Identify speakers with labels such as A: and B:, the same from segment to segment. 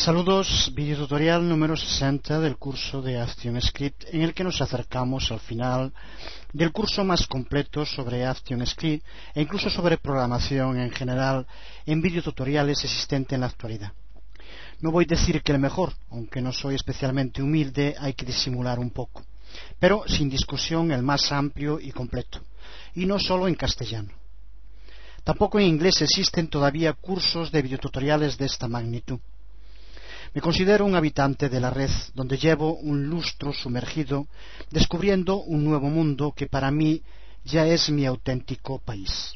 A: Saludos, videotutorial número 60 del curso de ActionScript, en el que nos acercamos al final del curso más completo sobre ActionScript e incluso sobre programación en general en videotutoriales existente en la actualidad. No voy a decir que el mejor, aunque no soy especialmente humilde, hay que disimular un poco, pero sin discusión el más amplio y completo, y no solo en castellano. Tampoco en inglés existen todavía cursos de videotutoriales de esta magnitud. Me considero un habitante de la red, donde llevo un lustro sumergido, descubriendo un nuevo mundo que para mí ya es mi auténtico país.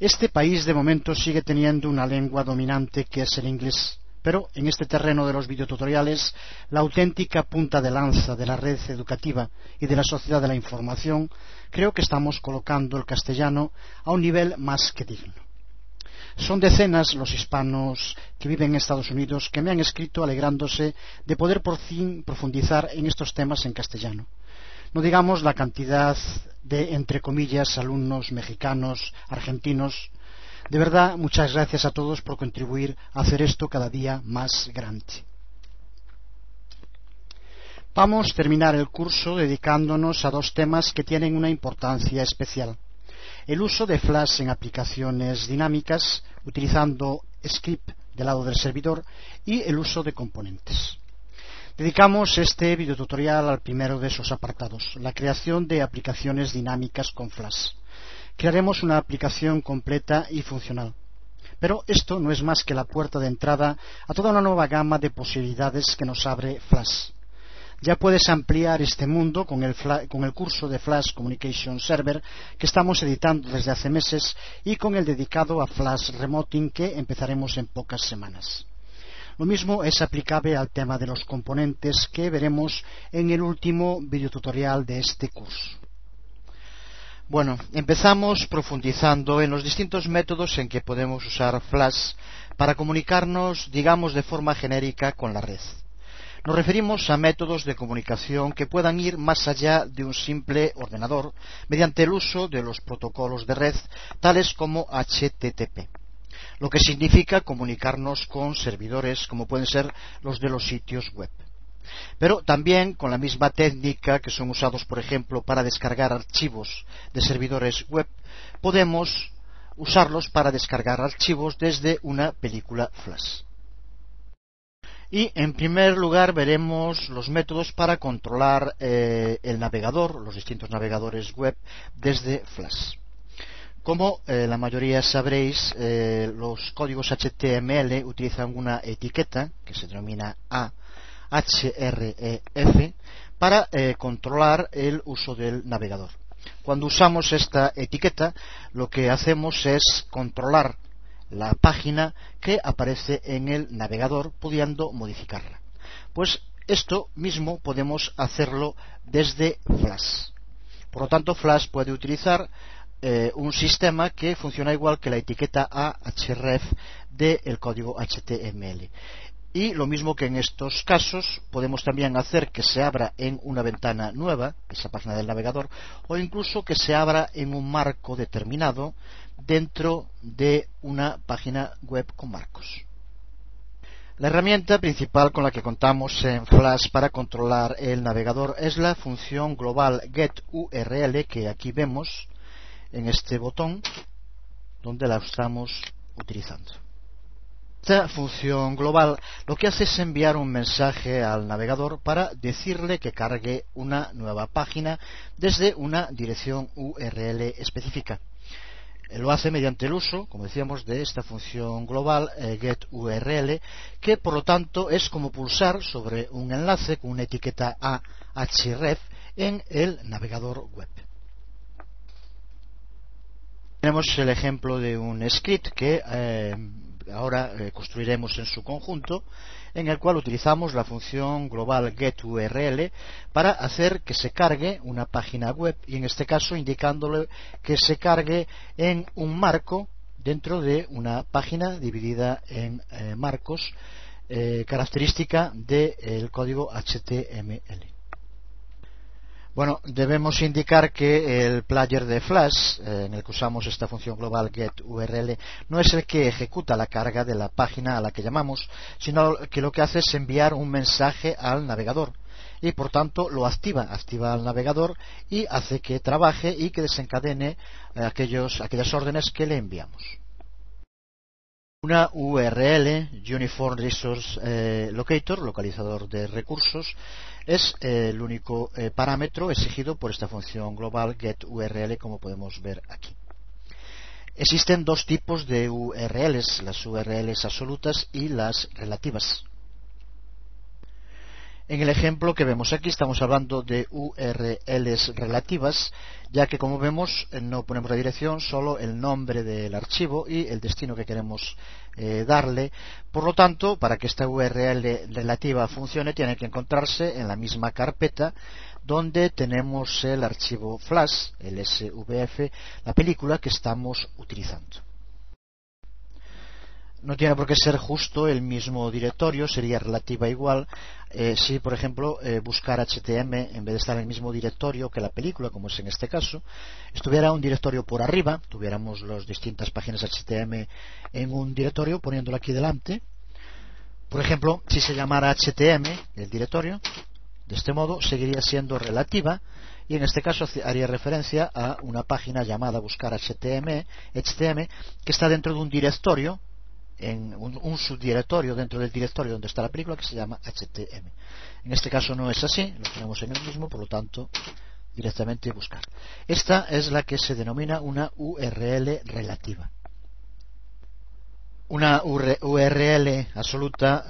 A: Este país de momento sigue teniendo una lengua dominante que es el inglés, pero en este terreno de los videotutoriales, la auténtica punta de lanza de la red educativa y de la sociedad de la información, creo que estamos colocando el castellano a un nivel más que digno. Son decenas los hispanos que viven en Estados Unidos que me han escrito alegrándose de poder por fin profundizar en estos temas en castellano. No digamos la cantidad de, entre comillas, alumnos mexicanos, argentinos. De verdad, muchas gracias a todos por contribuir a hacer esto cada día más grande. Vamos a terminar el curso dedicándonos a dos temas que tienen una importancia especial. El uso de Flash en aplicaciones dinámicas utilizando script del lado del servidor y el uso de componentes. Dedicamos este videotutorial al primero de esos apartados, la creación de aplicaciones dinámicas con Flash. Crearemos una aplicación completa y funcional. Pero esto no es más que la puerta de entrada a toda una nueva gama de posibilidades que nos abre Flash. Ya puedes ampliar este mundo con el curso de Flash Communication Server que estamos editando desde hace meses y con el dedicado a Flash Remoting que empezaremos en pocas semanas. Lo mismo es aplicable al tema de los componentes que veremos en el último videotutorial de este curso. Bueno, empezamos profundizando en los distintos métodos en que podemos usar Flash para comunicarnos, digamos, de forma genérica con la red. Nos referimos a métodos de comunicación que puedan ir más allá de un simple ordenador mediante el uso de los protocolos de red tales como HTTP, lo que significa comunicarnos con servidores como pueden ser los de los sitios web. Pero también con la misma técnica que son usados, por ejemplo, para descargar archivos de servidores web, podemos usarlos para descargar archivos desde una película Flash. Y en primer lugar veremos los métodos para controlar el navegador, los distintos navegadores web desde Flash. Como la mayoría sabréis, los códigos HTML utilizan una etiqueta que se denomina href para controlar el uso del navegador. Cuando usamos esta etiqueta, lo que hacemos es controlar la página que aparece en el navegador, pudiendo modificarla. Pues esto mismo podemos hacerlo desde Flash. Por lo tanto, Flash puede utilizar un sistema que funciona igual que la etiqueta ahref del código HTML. Y lo mismo que en estos casos, podemos también hacer que se abra en una ventana nueva, esa página del navegador, o incluso que se abra en un marco determinado dentro de una página web con marcos. La herramienta principal con la que contamos en Flash para controlar el navegador es la función global getURL que aquí vemos en este botón donde la estamos utilizando. Esta función global lo que hace es enviar un mensaje al navegador para decirle que cargue una nueva página desde una dirección URL específica. Lo hace mediante el uso, como decíamos, de esta función global getURL, que por lo tanto es como pulsar sobre un enlace con una etiqueta ahref en el navegador web. Tenemos el ejemplo de un script que ahora construiremos en su conjunto, en el cual utilizamos la función global getURL para hacer que se cargue una página web, y en este caso indicándole que se cargue en un marco dentro de una página dividida en marcos, característica del código HTML. Bueno, debemos indicar que el player de Flash, en el que usamos esta función global getURL, no es el que ejecuta la carga de la página a la que llamamos, sino que lo que hace es enviar un mensaje al navegador y por tanto lo activa al navegador y hace que trabaje y que desencadene aquellas órdenes que le enviamos. Una URL, Uniform Resource Locator, localizador de recursos, es el único parámetro exigido por esta función global getURL, como podemos ver aquí. Existen dos tipos de URLs, las URLs absolutas y las relativas. En el ejemplo que vemos aquí estamos hablando de URLs relativas, ya que como vemos no ponemos la dirección, solo el nombre del archivo y el destino que queremos darle. Por lo tanto, para que esta URL relativa funcione, tiene que encontrarse en la misma carpeta donde tenemos el archivo Flash, el SVF, la película que estamos utilizando. No tiene por qué ser justo el mismo directorio, sería relativa igual si, por ejemplo, buscar HTM, en vez de estar en el mismo directorio que la película, como es en este caso, estuviera un directorio por arriba, tuviéramos las distintas páginas HTM en un directorio, poniéndolo aquí delante. Por ejemplo, si se llamara HTM, el directorio, de este modo seguiría siendo relativa, y en este caso haría referencia a una página llamada buscar HTM, que está dentro de un directorio, en un subdirectorio dentro del directorio donde está la película, que se llama HTM. En este caso no es así, lo tenemos en el mismo, por lo tanto directamente buscar. Esta es la que se denomina una URL relativa. Una URL absoluta,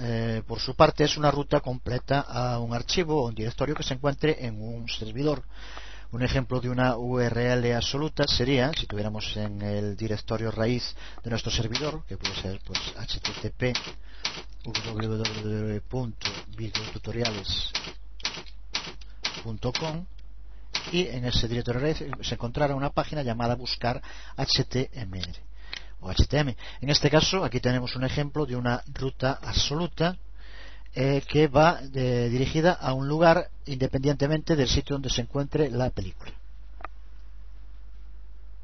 A: por su parte, es una ruta completa a un archivo o un directorio que se encuentre en un servidor. Un ejemplo de una URL absoluta sería, si tuviéramos en el directorio raíz de nuestro servidor, que puede ser pues http www.videotutoriales.com, y en ese directorio raíz se encontrará una página llamada buscar HTML o HTM. En este caso, aquí tenemos un ejemplo de una ruta absoluta que va dirigida a un lugar independientemente del sitio donde se encuentre la película.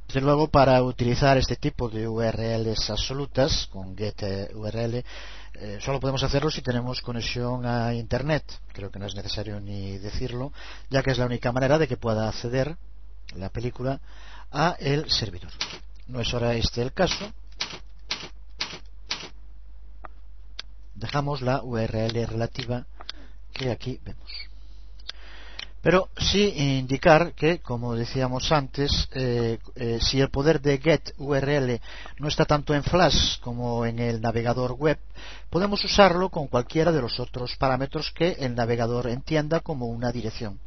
A: Desde luego, para utilizar este tipo de URLs absolutas con getURL, solo podemos hacerlo si tenemos conexión a Internet. Creo que no es necesario ni decirlo, ya que es la única manera de que pueda acceder la película a el servidor. No es ahora este el caso. Dejamos la URL relativa que aquí vemos. Pero sí indicar que, como decíamos antes, si el poder de getURL no está tanto en Flash como en el navegador web, podemos usarlo con cualquiera de los otros parámetros que el navegador entienda como una dirección.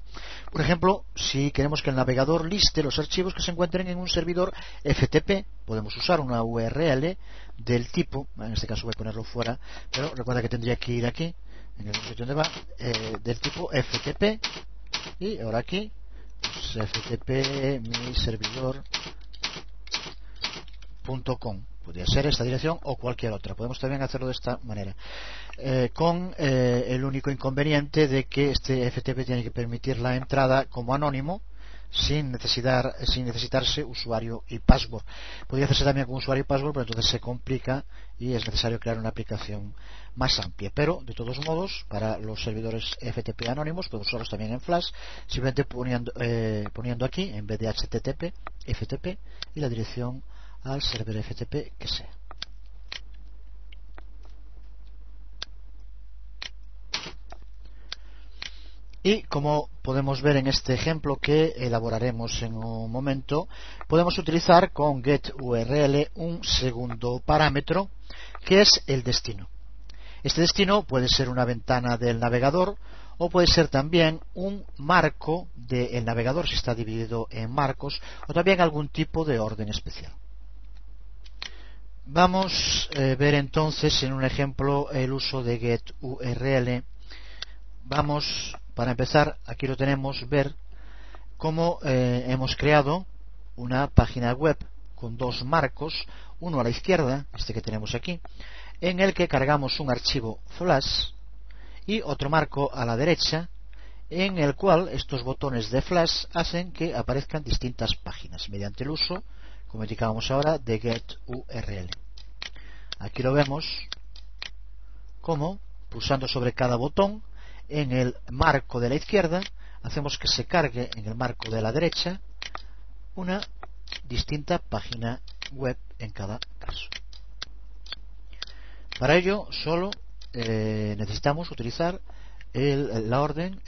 A: Por ejemplo, si queremos que el navegador liste los archivos que se encuentren en un servidor FTP, podemos usar una URL del tipo, en este caso voy a ponerlo fuera, pero recuerda que tendría que ir aquí, en el sitio donde va, del tipo FTP, y ahora aquí, pues, FTP mi servidor.com. Podría ser esta dirección o cualquier otra. Podemos también hacerlo de esta manera, con el único inconveniente de que este FTP tiene que permitir la entrada como anónimo sin necesitarse usuario y password. Podría hacerse también con usuario y password, pero entonces se complica y es necesario crear una aplicación más amplia. Pero de todos modos, para los servidores FTP anónimos podemos usarlos también en Flash, simplemente poniendo aquí, en vez de HTTP, FTP y la dirección al server FTP que sea. Y como podemos ver en este ejemplo que elaboraremos en un momento, podemos utilizar con getURL un segundo parámetro que es el destino. Este destino puede ser una ventana del navegador o puede ser también un marco del navegador si está dividido en marcos, o también algún tipo de orden especial. Vamos a ver entonces en un ejemplo el uso de getURL. Vamos, para empezar, aquí lo tenemos, ver cómo hemos creado una página web con dos marcos, uno a la izquierda, este que tenemos aquí, en el que cargamos un archivo Flash, y otro marco a la derecha
B: en el cual estos botones de flash hacen que aparezcan distintas páginas mediante el uso, como indicábamos ahora, de getURL. Aquí lo vemos como, pulsando sobre cada botón, en el marco de la izquierda hacemos que se cargue en el marco de la derecha una distinta página web en cada caso. Para ello solo necesitamos utilizar la orden,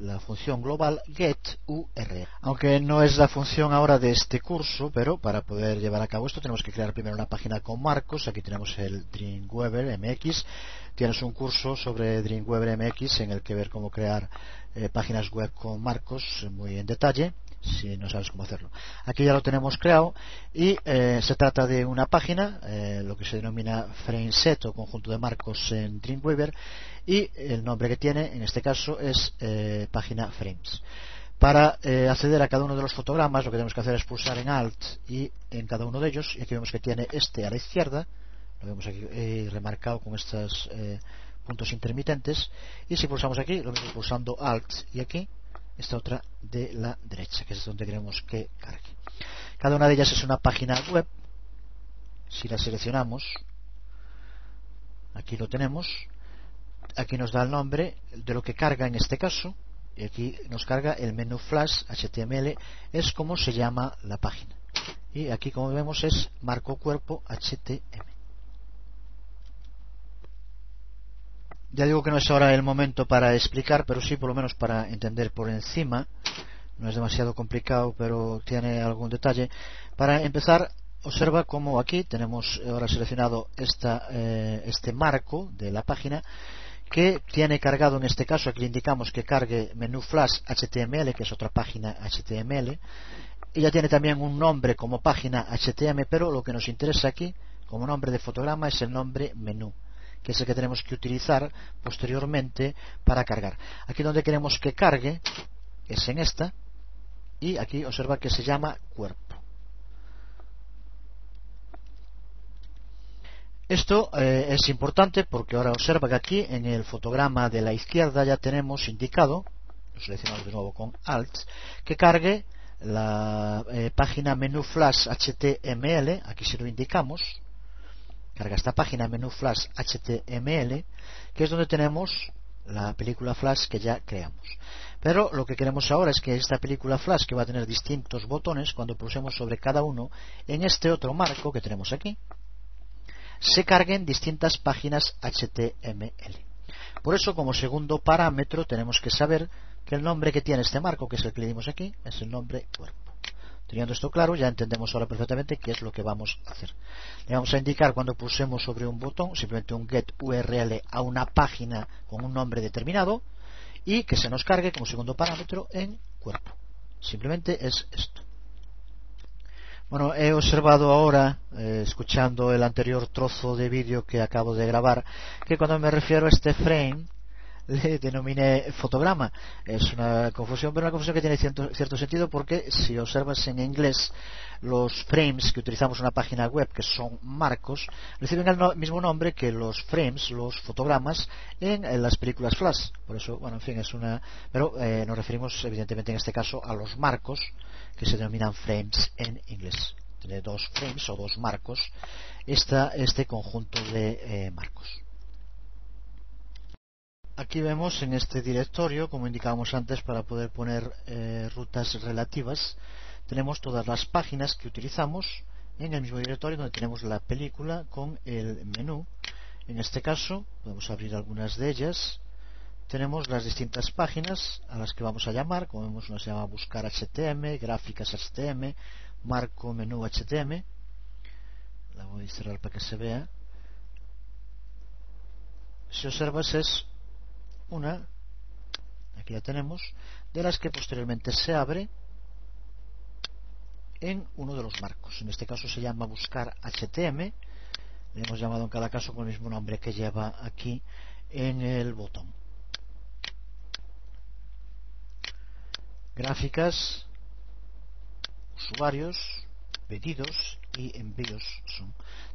B: la función global getURL. Aunque no es la función ahora de este curso, pero para poder llevar a cabo esto tenemos que crear primero una página con marcos. Aquí tenemos el Dreamweaver MX. Tienes un curso sobre Dreamweaver MX en el que ver cómo crear páginas web con marcos muy en detalle, si no sabes cómo hacerlo. Aquí ya lo tenemos creado y se trata de una página, lo que se denomina frameset o conjunto de marcos en Dreamweaver, y el nombre que tiene en este caso es página frames. Para acceder a cada uno de los fotogramas lo que tenemos que hacer es pulsar en Alt y en cada uno de ellos, y aquí vemos que tiene este a la izquierda, lo vemos aquí remarcado con estos puntos intermitentes, y si pulsamos aquí, lo mismo pulsando Alt y aquí, esta otra de la derecha, que es donde queremos que cargue. Cada una de ellas es una página web. Si la seleccionamos, aquí lo tenemos, aquí nos da el nombre de lo que carga en este caso, y aquí nos carga el menú flash HTML, es como se llama la página, y aquí como vemos es marco cuerpo HTML. Ya digo que no es ahora el momento para explicar, pero sí por lo menos para entender por encima. No es demasiado complicado, pero tiene algún detalle. Para empezar, observa cómo aquí tenemos ahora seleccionado este marco de la página, que tiene cargado en este caso, aquí le indicamos que cargue menú flash HTML, que es otra página HTML. Ella tiene también un nombre como página HTML, pero lo que nos interesa aquí como nombre de fotograma es el nombre menú, que es el que tenemos que utilizar posteriormente para cargar. Aquí donde queremos que cargue es en esta, y aquí observa que se llama cuerpo. Esto es importante porque ahora observa que aquí en el fotograma de la izquierda ya tenemos indicado, lo seleccionamos de nuevo con Alt, que cargue la página menú flash HTML. Aquí se lo indicamos, carga esta página menú flash HTML, que es donde tenemos la película flash que ya creamos. Pero lo que queremos ahora es que esta película flash, que va a tener distintos botones, cuando pulsemos sobre cada uno en este otro marco que tenemos aquí, se carguen distintas páginas HTML. Por eso, como segundo parámetro, tenemos que saber que el nombre que tiene este marco, que es el que le dimos aquí, es el nombre cuerpo. Teniendo esto claro, ya entendemos ahora perfectamente qué es lo que vamos a hacer. Le vamos a indicar cuando pulsemos sobre un botón, simplemente un get URL a una página con un nombre determinado, y que se nos cargue como segundo parámetro en cuerpo. Simplemente es esto. Bueno, he observado ahora, escuchando el anterior trozo de vídeo que acabo de grabar, que cuando me refiero a este frame le denominé fotograma. Es una confusión, pero una confusión que tiene cierto sentido, porque si observas en inglés, los frames que utilizamos en una página web, que son marcos, reciben el mismo nombre que los frames, los fotogramas, en las películas flash. Por eso, bueno, en fin, es una... Pero nos referimos evidentemente en este caso a los marcos, que se denominan frames en inglés. Tiene dos frames o dos marcos este conjunto de marcos. Aquí vemos en este directorio, como indicábamos antes, para poder poner rutas relativas, tenemos todas las páginas que utilizamos en el mismo directorio, donde tenemos la película con el menú. En este caso podemos abrir algunas de ellas. Tenemos las distintas páginas a las que vamos a llamar. Como vemos, una se llama buscar HTML, gráficas HTML, marco menú HTML. La voy a cerrar para que se vea. Si observas, es una, aquí la tenemos, de las que posteriormente se abre en uno de los marcos. En este caso se llama buscar HTML. Le hemos llamado en cada caso con el mismo nombre que lleva aquí en el botón. Gráficas, usuarios, pedidos y envíos son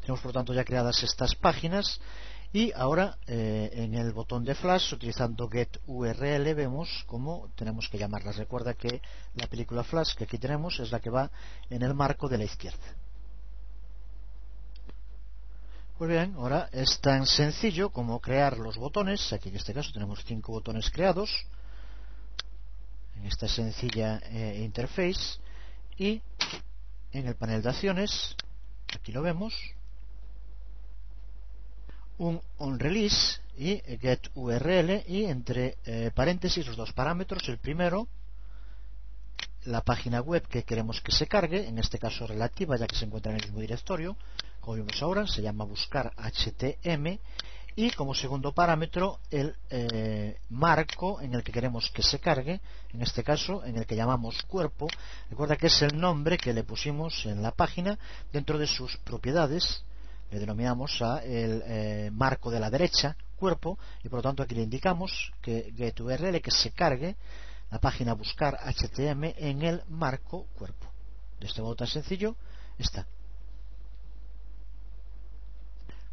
B: Tenemos por lo tanto ya creadas estas páginas y ahora en el botón de Flash, utilizando getURL, vemos cómo tenemos que llamarlas. Recuerda que la película Flash que aquí tenemos es la que va en el marco de la izquierda. Pues bien, ahora es tan sencillo como crear los botones. Aquí en este caso tenemos 5 botones creados en esta sencilla interface, y en el panel de acciones, aquí lo vemos, un onRelease y getURL, y entre paréntesis los dos parámetros. El primero, la página web que queremos que se cargue, en este caso relativa, ya que se encuentra en el mismo directorio, como vimos ahora, se llama buscar HTM, y como segundo parámetro el marco en el que queremos que se cargue, en este caso en el que llamamos cuerpo. Recuerda que es el nombre que le pusimos en la página. Dentro de sus propiedades le denominamos a el marco de la derecha cuerpo, y por lo tanto aquí le indicamos que getURL, que se cargue la página buscar HTM en el marco cuerpo. De este modo tan sencillo está.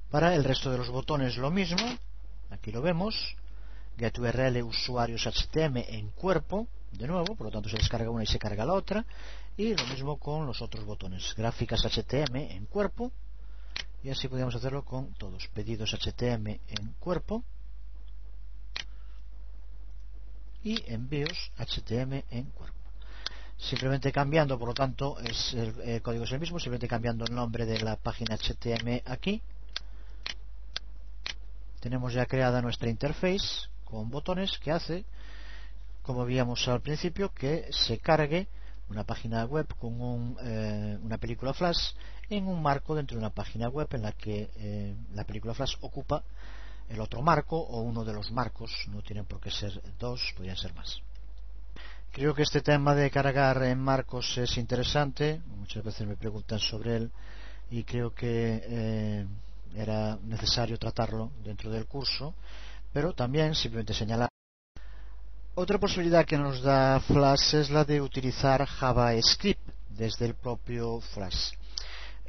B: Para el resto de los botones lo mismo, aquí lo vemos, getURL usuarios HTM en cuerpo, de nuevo, por lo tanto se descarga una y se carga la otra, y lo mismo con los otros botones, gráficas HTM en cuerpo, y así podríamos hacerlo con todos, pedidos HTM en cuerpo y envíos HTM en cuerpo. Simplemente cambiando, por lo tanto, el código es el mismo, simplemente cambiando el nombre de la página HTM aquí. Tenemos ya creada nuestra interface con botones que hace, como veíamos al principio, que se cargue una página web con una película Flash en un marco dentro de una página web en la que la película Flash ocupa el otro marco o uno de los marcos. No tienen por qué ser dos, podrían ser más. Creo que este tema de cargar en marcos es interesante. Muchas veces me preguntan sobre él y creo que era necesario tratarlo dentro del curso, pero también simplemente señalar. Otra posibilidad que nos da Flash es la de utilizar JavaScript desde el propio Flash.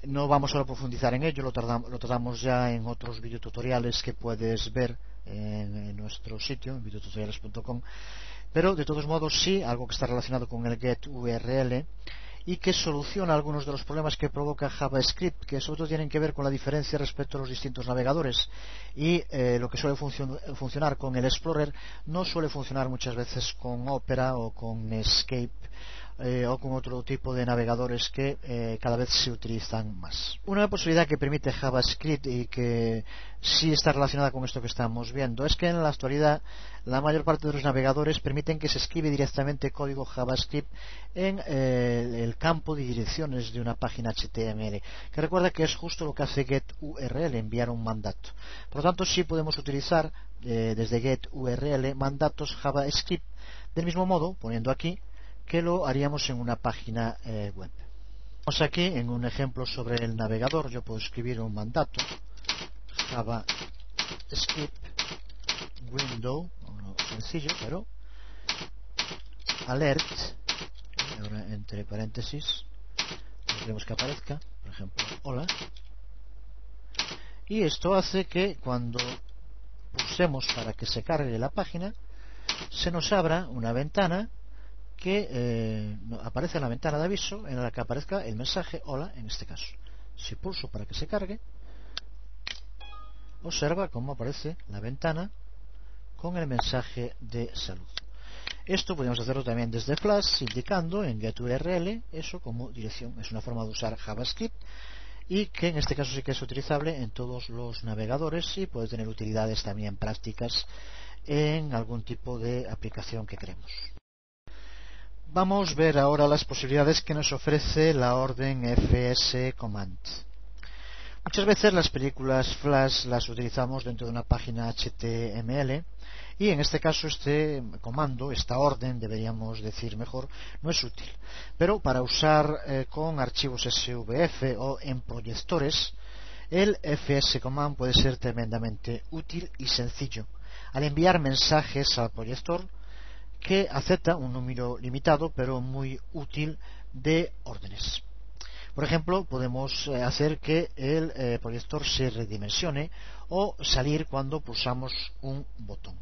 B: No vamos a profundizar en ello, lo tratamos ya en otros videotutoriales que puedes ver en nuestro sitio, en videotutoriales.com, pero de todos modos sí, algo que está relacionado con el getURL y que soluciona algunos de los problemas que provoca JavaScript, que sobre todo tienen que ver con la diferencia respecto a los distintos navegadores, y lo que suele funcionar con el Explorer no suele funcionar muchas veces con Opera o con Netscape o con otro tipo de navegadores que cada vez se utilizan más. Una posibilidad que permite JavaScript y que sí está relacionada con esto que estamos viendo es que en la actualidad la mayor parte de los navegadores permiten que se escribe directamente código JavaScript en el campo de direcciones de una página HTML, que recuerda que es justo lo que hace getURL, enviar un mandato. Por lo tanto, sí podemos utilizar desde getURL mandatos JavaScript del mismo modo, poniendo aquí que lo haríamos en una página web. Vamos aquí en un ejemplo sobre el navegador. Yo puedo escribir un mandato JavaScript window, uno sencillo, pero alert, ahora entre paréntesis queremos que aparezca, por ejemplo, hola, y esto hace que cuando pulsemos para que se cargue la página se nos abra una ventana que aparece en la ventana de aviso en la que aparezca el mensaje hola. En este caso, si pulso para que se cargue, observa cómo aparece la ventana con el mensaje de salud. Esto podemos hacerlo también desde Flash, indicando en getURL eso como dirección. Es una forma de usar JavaScript y que en este caso sí que es utilizable en todos los navegadores y puede tener utilidades también prácticas en algún tipo de aplicación que queremos. Vamos a ver ahora las posibilidades que nos ofrece la orden fscommand. Muchas veces las películas Flash las utilizamos dentro de una página HTML y en este caso este comando, esta orden, deberíamos decir mejor, no es útil. Pero para usar con archivos SVF o en proyectores, el fscommand puede ser tremendamente útil y sencillo. Al enviar mensajes al proyector, que acepta un número limitado pero muy útil de órdenes. Por ejemplo, podemos hacer que el proyector se redimensione o salir cuando pulsamos un botón.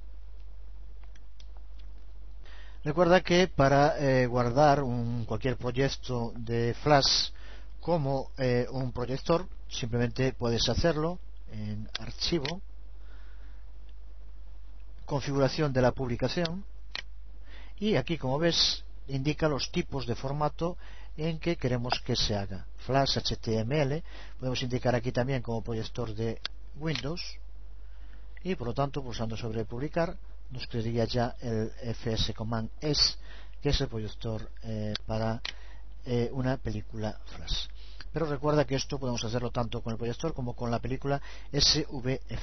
B: Recuerda que para guardar cualquier proyecto de Flash como un proyector, simplemente puedes hacerlo en Archivo, Configuración de la publicación, y aquí, como ves, indica los tipos de formato en que queremos que se haga. Flash, HTML, podemos indicar aquí también como proyector de Windows, y por lo tanto, pulsando sobre publicar, nos crearía ya el FS Command S, que es el proyector para una película Flash. Pero recuerda que esto podemos hacerlo tanto con el proyector como con la película SVF.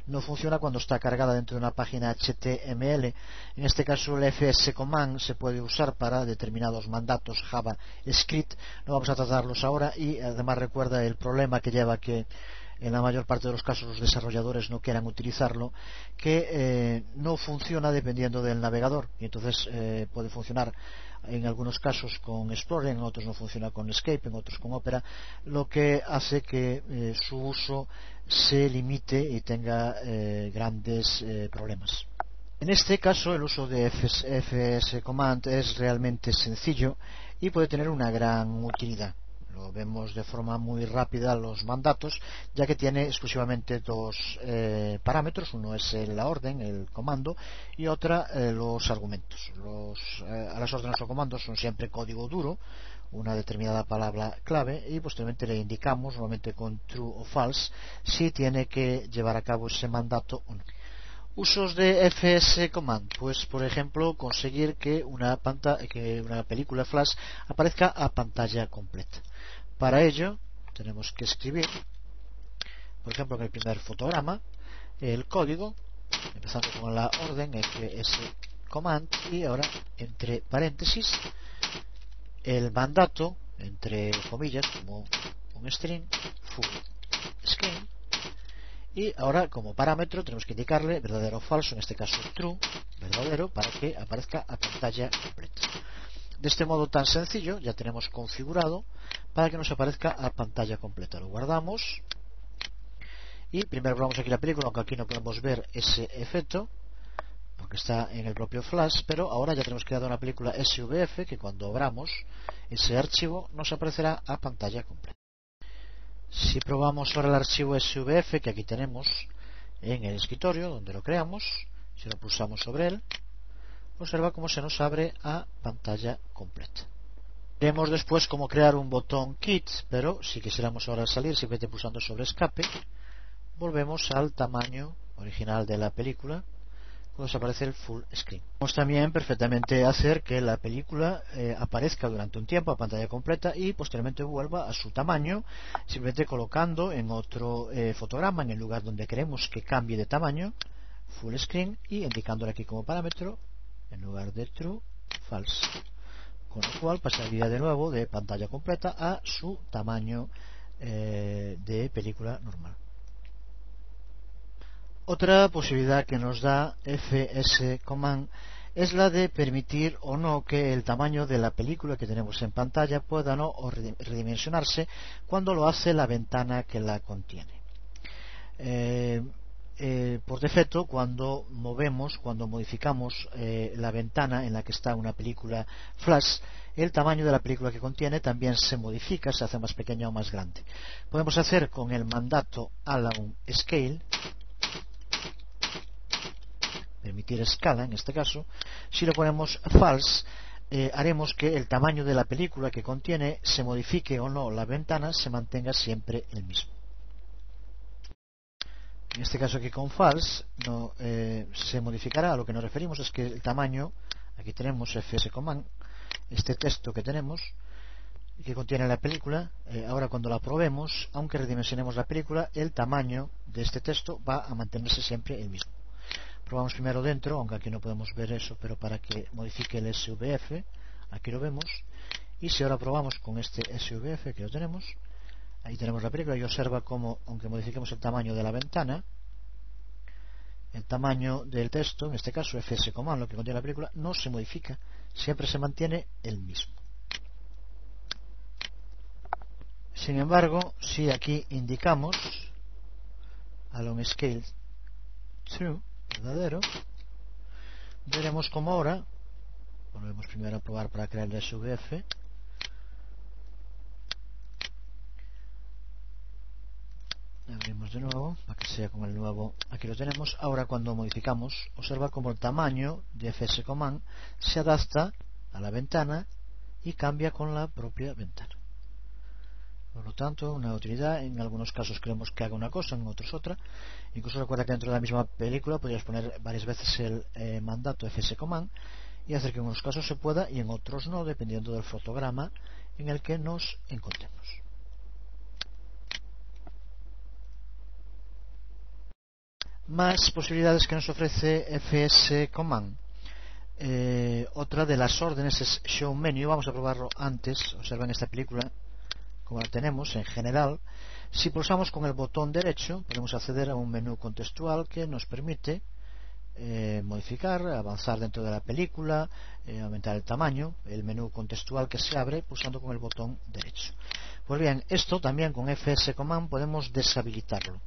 B: No funciona cuando está cargada dentro de una página HTML. En este caso el FS Command se puede usar para determinados mandatos JavaScript. No vamos a tratarlos ahora, y además recuerda el problema que lleva que en la mayor parte de los casos los desarrolladores no quieran utilizarlo, que no funciona dependiendo del navegador, y entonces puede funcionar en algunos casos con Explorer, en otros no funciona con Escape, en otros con Opera, lo que hace que su uso se limite y tenga grandes problemas. En este caso el uso de FS Command es realmente sencillo y puede tener una gran utilidad. Lo vemos de forma muy rápida los mandatos, ya que tiene exclusivamente dos parámetros. Uno es la orden, el comando, y otra los argumentos. Las órdenes o comandos son siempre código duro, una determinada palabra clave, y posteriormente le indicamos, normalmente con true o false, si tiene que llevar a cabo ese mandato o no. Usos de FS Command, pues por ejemplo conseguir que una película Flash aparezca a pantalla completa. Para ello tenemos que escribir, por ejemplo, en el primer fotograma, el código, empezando con la orden FS Command, y ahora entre paréntesis el mandato, entre comillas, como un string, full screen. Y ahora, como parámetro, tenemos que indicarle verdadero o falso, en este caso true, verdadero, para que aparezca a pantalla completa. De este modo tan sencillo ya tenemos configurado para que nos aparezca a pantalla completa. Lo guardamos y primero probamos aquí la película, aunque aquí no podemos ver ese efecto porque está en el propio Flash, pero ahora ya tenemos creado una película SVF que cuando abramos ese archivo nos aparecerá a pantalla completa. Si probamos ahora el archivo SVF que aquí tenemos en el escritorio donde lo creamos, si lo pulsamos sobre él, observa cómo se nos abre a pantalla completa. Veremos después cómo crear un botón Quit, pero si quisiéramos ahora salir, simplemente pulsando sobre escape, volvemos al tamaño original de la película, cuando se aparece el full screen. Podemos también perfectamente hacer que la película aparezca durante un tiempo a pantalla completa y posteriormente vuelva a su tamaño, simplemente colocando en otro fotograma, en el lugar donde queremos que cambie de tamaño, full screen, y indicándole aquí como parámetro, en lugar de true, false, con lo cual pasaría de nuevo de pantalla completa a su tamaño de película normal. Otra posibilidad que nos da FS Command es la de permitir o no que el tamaño de la película que tenemos en pantalla pueda no redimensionarse cuando lo hace la ventana que la contiene. Por defecto, cuando modificamos la ventana en la que está una película Flash, el tamaño de la película que contiene también se modifica, se hace más pequeña o más grande. Podemos hacer con el mandato allow scale, permitir escala en este caso. Si lo ponemos false, haremos que el tamaño de la película que contiene, se modifique o no la ventana, se mantenga siempre el mismo. En este caso aquí con false no se modificará. A lo que nos referimos es que el tamaño, aquí tenemos FS Command, este texto que tenemos que contiene la película, ahora cuando la probemos, aunque redimensionemos la película, el tamaño de este texto va a mantenerse siempre el mismo. Probamos primero dentro, aunque aquí no podemos ver eso, pero para que modifique el SVF, aquí lo vemos. Y si ahora probamos con este SVF que lo tenemos, ahí tenemos la película, y observa cómo, aunque modifiquemos el tamaño de la ventana, el tamaño del texto, en este caso FS Command, lo que contiene la película, no se modifica, siempre se mantiene el mismo. Sin embargo, si aquí indicamos along scale true, verdadero, veremos como ahora volvemos primero a probar para crear el SVF. Abrimos de nuevo para que sea con el nuevo. Aquí lo tenemos. Ahora cuando modificamos, observa como el tamaño de FS Command se adapta a la ventana y cambia con la propia ventana. Por lo tanto, una utilidad. En algunos casos queremos que haga una cosa, en otros otra. Incluso recuerda que dentro de la misma película podrías poner varias veces el mandato FS Command y hacer que en unos casos se pueda y en otros no, dependiendo del fotograma en el que nos encontremos. Más posibilidades que nos ofrece FS Command. Otra de las órdenes es Show Menu. Vamos a probarlo antes. Observa en esta película como la tenemos en general. Si pulsamos con el botón derecho podemos acceder a un menú contextual que nos permite modificar, avanzar dentro de la película, aumentar el tamaño. El menú contextual que se abre pulsando con el botón derecho. Pues bien, esto también con FS Command podemos deshabilitarlo.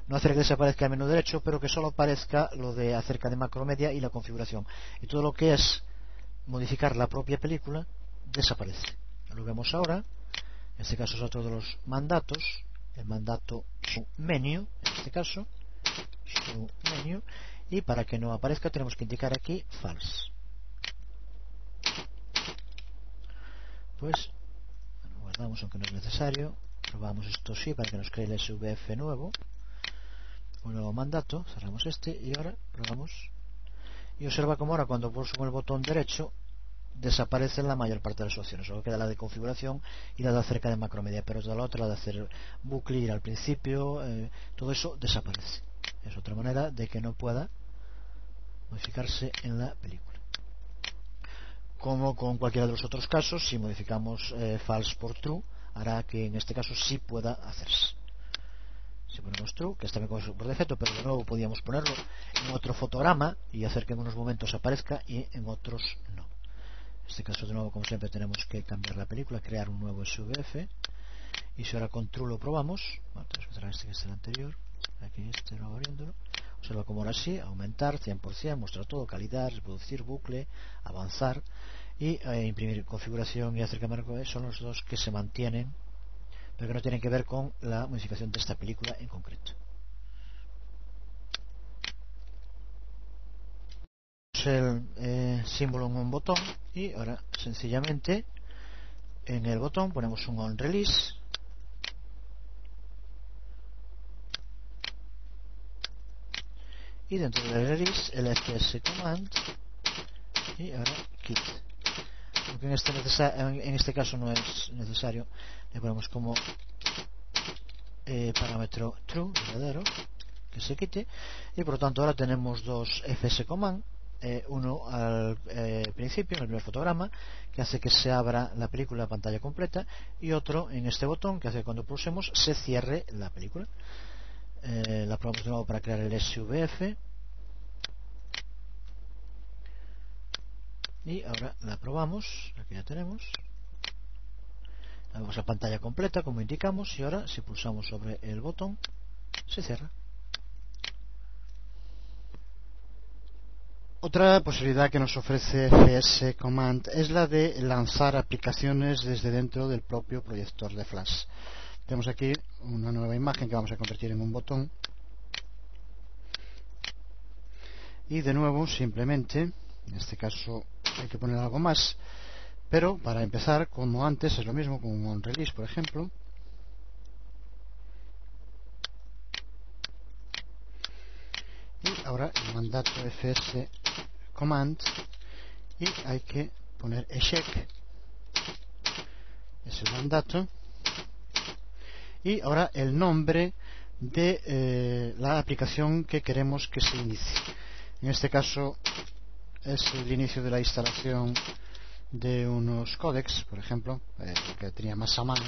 B: No hacer que desaparezca el menú derecho, pero que solo aparezca lo de acerca de macromedia y la configuración. Y todo lo que es modificar la propia película desaparece. Lo vemos ahora. En este caso es otro de los mandatos. El mandato Show Menu, en este caso. Show Menu. Y para que no aparezca tenemos que indicar aquí False. Pues guardamos aunque no es necesario. Probamos esto sí para que nos cree el SVF nuevo. Un nuevo mandato, cerramos este y ahora probamos y observa como ahora cuando pulso con el botón derecho desaparecen la mayor parte de las opciones, solo queda la de configuración y la de acerca de macromedia, pero toda la otra, la de hacer bucle, ir al principio, todo eso desaparece. Es otra manera de que no pueda modificarse en la película. Como con cualquiera de los otros casos, si modificamos false por true hará que en este caso sí pueda hacerse. Si ponemos true, que está bien por defecto, pero de nuevo podíamos ponerlo en otro fotograma y hacer que en unos momentos aparezca y en otros no. En este caso de nuevo, como siempre, tenemos que cambiar la película, crear un nuevo SVF. Y si ahora con true lo probamos, bueno, tenemos que cerrar este que es el anterior, aquí este nuevo abriéndolo, observa como ahora sí, aumentar 100%, mostrar todo, calidad, reproducir, bucle, avanzar y imprimir configuración y acercamiento, son los dos que se mantienen pero que no tienen que ver con la modificación de esta película en concreto. El símbolo en un botón y ahora sencillamente en el botón ponemos un on release y dentro del release el FS Command y ahora quit. Aunque en este caso no es necesario, le ponemos como parámetro true, verdadero, que se quite y por lo tanto ahora tenemos dos FS Command, uno al principio en el primer fotograma que hace que se abra la película a pantalla completa y otro en este botón que hace que cuando pulsemos se cierre la película. La probamos de nuevo para crear el SVF y ahora la probamos, aquí ya tenemos, la vemos a pantalla completa como indicamos y ahora si pulsamos sobre el botón se cierra.
A: Otra posibilidad que nos ofrece FS Command es la de lanzar aplicaciones desde dentro del propio proyector de flash. Tenemos aquí una nueva imagen que vamos a convertir en un botón y de nuevo simplemente, en este caso hay que poner algo más, pero para empezar como antes es lo mismo con un on release por ejemplo. Y ahora el mandato FS Command y hay que poner eject, es el mandato, y ahora el nombre de la aplicación que queremos que se inicie. En este caso es el inicio de la instalación de unos códecs, por ejemplo, que tenía más a mano,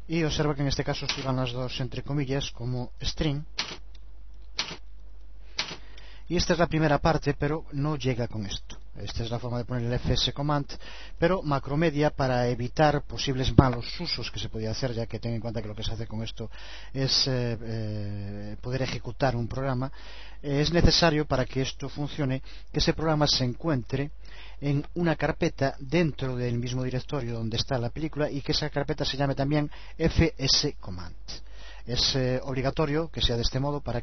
A: y observa que en este caso se van las dos entre comillas como string. Y esta es la primera parte, pero no llega con esto. Esta es la forma de poner el fs command, pero Macromedia, para evitar posibles malos usos que se podía hacer, ya que ten en cuenta que lo que se hace con esto es poder ejecutar un programa, es necesario, para que esto funcione, que ese programa se encuentre en una carpeta dentro del mismo directorio donde está la película, y que esa carpeta se llame también fs command. Es obligatorio que sea de este modo para